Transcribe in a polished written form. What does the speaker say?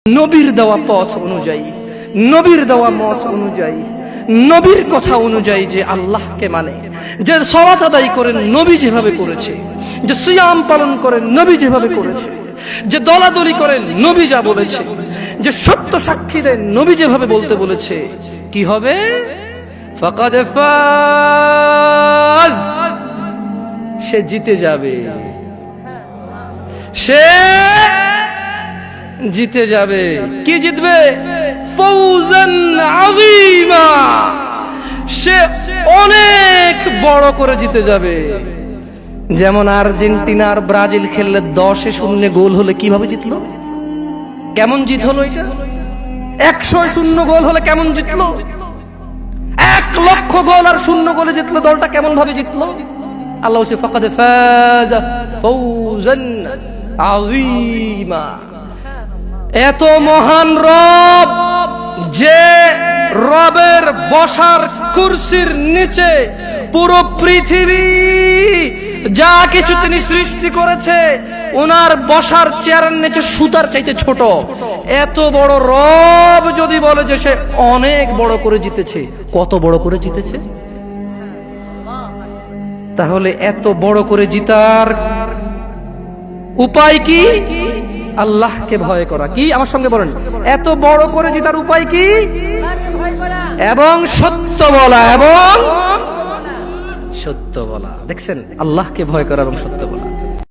নবীর দেওয়া পথ অনুযায়ী, নবীর দেওয়া মত অনুযায়ী, নবীর কথা অনুযায়ী যে আল্লাহকে মানে, যে সালাত আদায় করেন নবী যেভাবে করেছে, যে সিয়াম পালন করেন নবী যেভাবে করেছে, যে দলাদলি করেন নবী যা বলেছে, যে সত্য সাক্ষী দেন নবী যেভাবে বলতে বলেছে, কি হবে? ফাকাদ ফাজ, সে জিতে যাবে, সে জিতে যাবে। কি জিতবে? ফৌজান আযীমা, সে অনেক বড় করে জিতে যাবে। যেমন আর্জেন্টিনা আর ব্রাজিল খেললে 10-0 গোল হলে কিভাবে জিতলো? কেমন জিত হলো এটা? 100-0 গোল হলে কেমন জিতলো? 1,00,000 গোল আর 0 গোলে জিতলো দলটা কেমন ভাবে জিতলো? আল্লাহ বলছে ফাকাদ ফাজা ফৌজান আযীমা। এত মহান রব, যে রবের বসার কুরসির নিচে পুরো পৃথিবী যা কিছু তিনি সৃষ্টি করেছে, ওনার বসার চেয়ারের নিচে সুতার চাইতে ছোট, এত বড় রব যদি বলে যে সে অনেক বড় করে জিতেছে, কত বড় করে জিতেছে? তাহলে এত বড় করে জিতার উপায় কি? আল্লাহকে ভয় করা। কি আমার সঙ্গে বলেন? এত বড় করে জিতার উপায় কি? এবং সত্য বলা, এবং সত্য বলা। দেখছেন, আল্লাহকে ভয় করা এবং সত্য বলা।